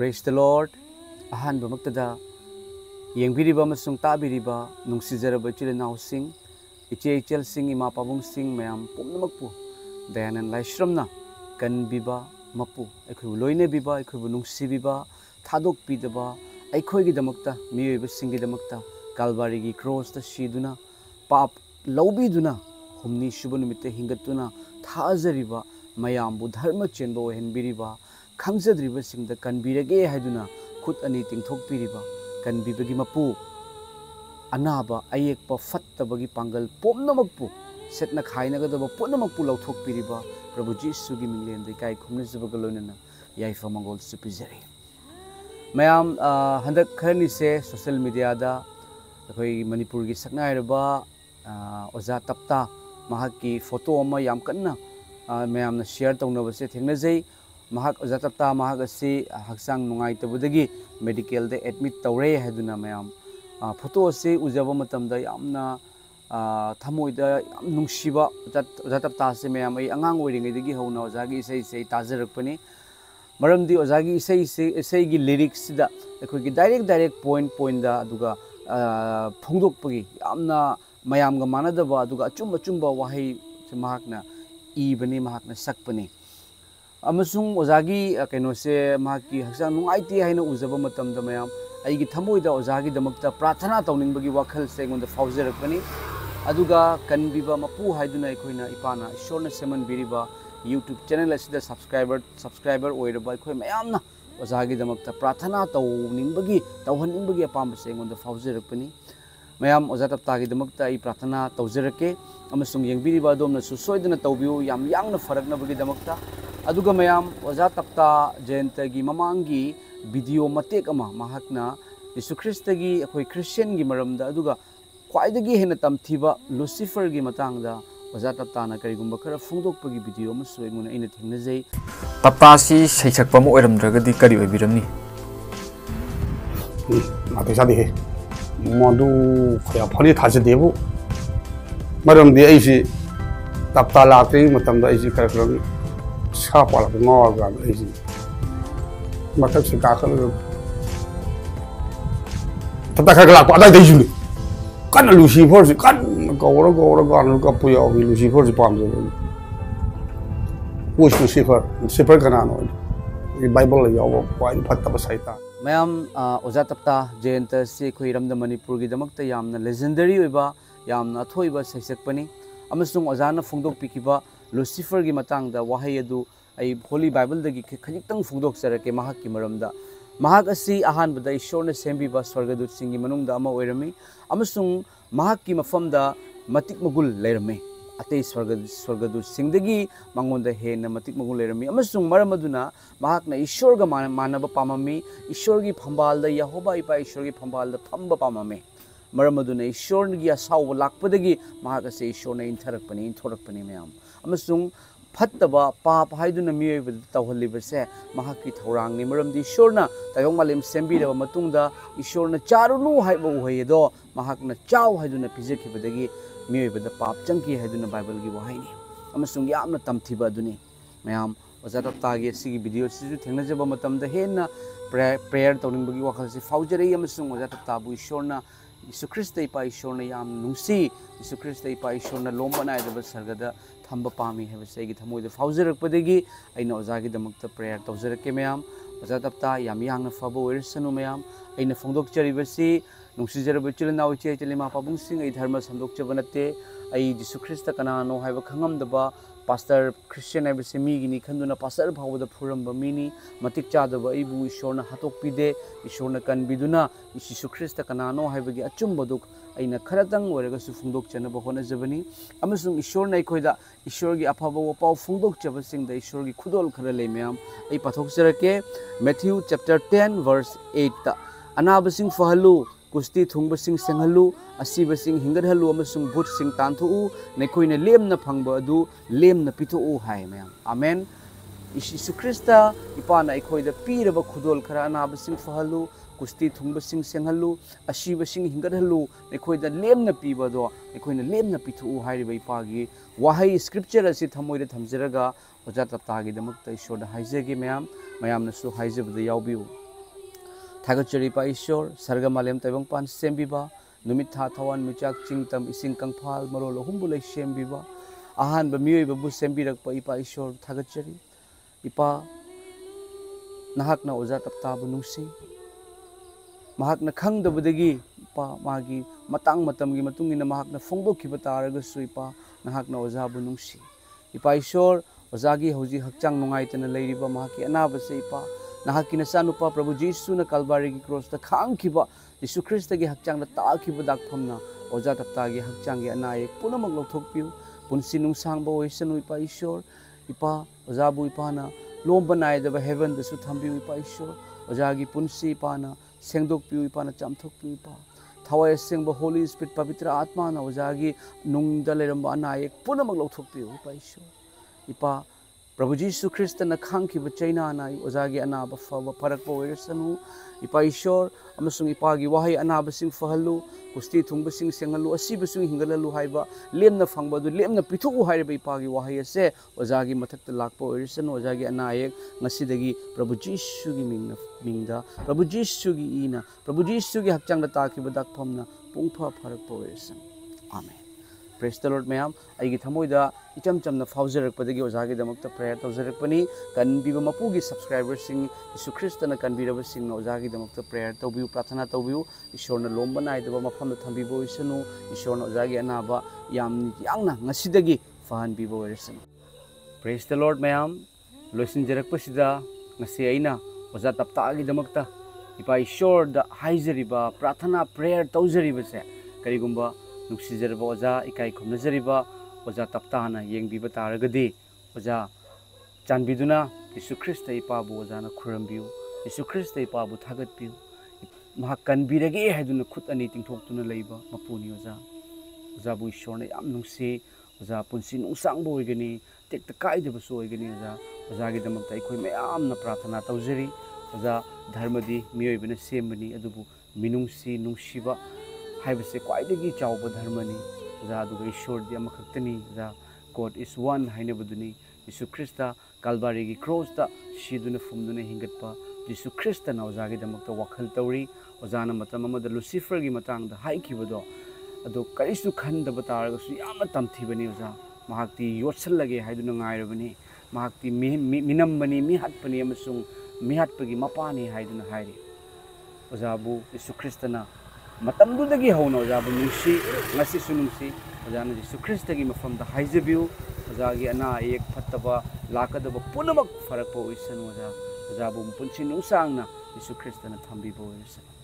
Praise the Lord. Ahan bamagtada yengbiriba amasung tabiriba nungsizaraba chilinaw sing icheichel sing ima pabung sing mayam pumnamakpu dayanan laishramna kanbiba mapu aikhu loine biba aikhu nungsibiba thadok pidaba aikhoigi damakta miyoiba singi damakta kalvari gi cross ta shiduna pap lobiduna humni shuba numitte hingatuna thazariba mayambu dharma chenbo henbiriba khangsadriba singda kanbirage haiduna khut ani tingthokpiriba kanbibagi mapu anaba ayekpa fattabagi pangal pomnamakpu setna khainagadaba punamakpu lauthokpiriba Prabhu Jisu gi minglende kai khumnasabaga loinana yaifa mangol supizari mayam handak kharni se social media da koi manipur gi saknairaba oza tapta mahaki photo ama yam kanna mayam na share tawnaba se thengnajai mahak oza tapta mahak asi haksang nungai tabudagi medical de admit tawre haduna mayam photo se ujaba matamda yamna thamoida yam nungsiba oza tapta se mayam ai angang oiringai dagi hona ozagi isai sei tajarakpani maramdi ozagi isai gi lyrics da ekhogi direct point da aduga phongdokpagi yamna mayamga manadaba aduga achumba wahai mahakna ibani mahakna sakpani amasung ozagi kaino se mahaki haksang nungaiti haina ujaba matamda mayam aigi thamoida ozagi damakta prathana tawningbagi wakhal se ngonda faujarakpani aduga kanbiba mapu haiduna ekhoina ipana ishorna seman biriba YouTube channel asida subscriber oiraba ekhoi mayamna ozagi damakta prathana tawningbagi tawhaningbagi apamba se ngonda faujarakpani mayam oza taptagi damakta I prathana tawjarake amasung yengbiriba domna su soidana tawbiu yam yangna faraknabagi damakta aduga mayam oza tapta jayantagi mamangi video matek ama mahakna Yesu Krista gi akhoi Christian gi maramda aduga khwaidagi hena tamthiba Lucifer gi matangda oza tapta na karigumba khara phungdokpagi video ma soinguna ina thengnajai tapta si seisakpa mo oiramdragadi kari oibiramni mate sadi he modu khoya phani thajadebu maramdi aisi tapta lakri matamda aisi karakram Sapa lah ngawal kan isi, maka sekarang tentang kelak ada juli, kan Lucifer sih kan kau orang kan punya Lucifer sih paham je, Lucifer kan anu, di Bible ya Allah paling patah bersaitan. mayam oza tapta jayanta se khoi ramda manipur gi damakta yamna legendary oiba yamna thoiba saisakpani amasung ozana phungdok pikiba Lucifer gi matangda wahai adu ai Holy Bible dagi khajitang phungdok sarake mahak ki maramda mahak asi ahan bada ishorna sembiba swargadut singi manungda ama oirami amasung mahak ki mafamda matik magul leirame atei swargadut singdagi mangonda hena matik magul leirami amasung maramaduna mahakna ishorga manaba pamami ishorgi phambalda yahoba ipa ishorgi phambalda phamba pamame maramaduna ishorgi asaw lakpadagi mahak ase ishorna inthorakpani mayam amasung fattaba pap haiduna miyoiba tawhalibase mahaki thorangni maramdi ishorna tayong malim sembiraba matungda ishorna charunu haiba uhayedo mahakna chaw haiduna pijakibadagi miyoiba pap changki haiduna Bible gi wahaini amasung yamna tamthiba aduni mayam oza taptagi sigi video sisu thengnajaba matamda henna prayer tawningbagi wakhalsi faujari amasung oza taptabu ishorna Yesu Krista ipa ishorna yam nungsi Yesu Krista ipa ishorna lombana idaba sargada thamba pami hebase gi thamoida faujarakpadagi aina ozagi damakta prayer tawjarake mayam oza tapta yam yangna faba oirsanu mayam aina phongdokcharibasi nungsijaraba chilinaw che chelima pabungsing ai dharma samdokchaba nate ai Yesu Krista kanano haiba khangamdaba pastor Christian hebase mi gini khanduna pastor phawda phuramba mini matik chadaba ibu ishorna hatokpide ishorna kanbiduna Yesu Krista kanano haibagi achumbaduk aina kharatang oiraga su phungdok chanaba honajabani amasung ishorna ikhoida ishorgi afaba wapau phungdok chabasingda ishorgi khudol khara leimyam ai pathokjarake Matthew chapter 10 verse 8 ta anabasing fahalu kusti thungbasing senghalu asibasing hingadhalu amasung bhutsing tanthu nekhoina lemna phangba adu lemna pithu hai mayam amen Yesu Krista ipana ikhoida piraba khudol khara anabasing fahalu kusti thungbasing senghalu asibasing hingadhalu nekhoida lemna pibado nekhoina lemna pithu hairiba ipagi wahai scripture asi thamoida thamjaraga oja taptagi damakta ishorda haijege mayamna su haijabda yaubiu थागतचरी इपा ईश्वर सर्ग मालेम तैबंगपान सेमबीबा नुमित था थवान मिचाक चिंगतम इसिंग कंफाल मरोल अहुमबु लै सेमबीबा अहानब मियोइबबु सेमबीरकपा इपा ईश्वर थागतचरी इपा नहाकना ओजा तप्ताबु नुंसी महाकना खंगदबदगी इपा मागी मतंग मतमगी मतुंगिना महाकना फोंदोखिबा तारगसु इपा नहाकना ओजाबु नुंसी इपा ईश्वर ओजागी हौजी हक्चांग नुंगाइतना लैरिबा महाकी अनाबसे इपा नहाकी नचानुपा प्रभु जीसुना Kalbarri की क्रॉसता खांगखिबा यीशु ख्रिस्टगी हक्चांगदा ताखिबा दागफमना ओजा तप्तागी हक्चांगी अनायेक पुनमक लौथोकपियु पुनसी नुंसांगबा ओइसनु इपा ईश्वर इपा ओजाबु इपाना लोंबा नायदबा हेवनदसु थंबियु इपा ईश्वर ओजागी पुनसी इपाना सेंगदोकपियु इपाना चामथोकपियु इपा थवाय सेंगबा Holi spirit पवित्र आत्माना ओजागी नुंगदा लेरंबा अनायेक पुनमक लौथोकपियु इपा ईश्वर इपा प्रभु जीसु ख्रिस्टना खांखिबा चैनाना ओजागी अनाबा फबा फरकपा ओइरसनु इपा ईश्वर अमसुंग इपागी वाहै अनाबसिंग फहल्लु कुस्ती थुंगबसिंग सेंगल्लु असिबसिंग हिंगललु हाइबा लेमना फंगबदु लेमना पिथुकु हाइरबा इपागी वाहै असे ओजागी मथक्ता लाकपा ओइरसनु ओजागी अनायेक ngasiदगी प्रभु जीसुगी मिंगदा प्रभु जीसुगी इना प्रभु जीसुगी हक्चांगदा ताखिबा दाकफमना पुंगफा फरकपा ओइरसनु आमेन प्रेस द लॉर्ड मैम आई थमोदा इचम चमना फाउजरकपदगी ओजागी दमकता प्रेयर तौजरकपनी कनबीबा मपुगी सब्सक्राइबर्स सिंग यीशु ख्रिस्टना कनबीरबा सिंग ओजागी दमकता प्रेयर तौबियु प्रार्थना तौबियु ईश्वरना लोंबा नाइदबा मफमदा थंबीबो ओइसनु ईश्वरना ओजागी अनाबा यांगना ngasiदगी फहनबीबो ओइरसनु प्रेस द लॉर्ड मैम लोइसिनजरकपसिदा ngasi aina ओजा तप्तागी दमकता इपा ईश्वरदा हाइजरिबा प्रार्थना प्रेयर तौजरिबसे करिगुंबा नुक्सिजरबा ओजा इकाई खुमनजरिबा ओजा तप्ताना येंगबीबा तारगदी ओजा चानबीदुना यीशु ख्रिस्ट इपाबु ओजाना खुरमबियु यीशु ख्रिस्ट इपाबु थागतपियु महा कनबीरगे हाइदुना खुद अनि तिंथोक्तुना लैबा मपुनी ओजा ओजाबु ईश्वरना याम नुंसी ओजा पुंसी नुंसांगबो ओइगनी तेक्ता काइदबसु ओइगनी ओजा ओजागी दमकता इखोय मयामना प्रार्थना तौजरी ओजा धर्मदी मियोइबना सेमबनी अदुबु मिनुंसी नुंसीबा हाइबसे क्वाइदगी चाउबा धर्मनी ओजा अदुगा ईश्वरदी अमखक्तनी ओजा गॉड इज वन हाइनबदुनी यीशु ख्रिस्टा कालबारी की क्रॉसता सिदुना फुमदुना हिंगतपा यीशु ख्रिस्टना ओजागी दमकता वखल तौरी ओजाना मतम अमदा लुसिफर की मतंगदा हाइखिबदो अदो करिसु खंदबा तारगसु यामना तमथिबनी ओजा महाक्ति योत्सलगे हाइदुना ngairabani महाक्ति मिनमबनी मिहतपनी अमसुंग मिहतपगी मपानी हाइदुना हाइरि ओजाबु यीशु ख्रिस्टना मतमदुदगी हौना ओजाबु नुंसी ngasisu नुंसी ओजाना यीशु ख्रिस्टगी मफमदा हाइजबियु ओजागी अना एक फत्तबा लाकदबा पुनमक फरकपा ओइसनु ओजाबु पुंसी नुंसांगना यीशु ख्रिस्टना थंबीबो ओइसनु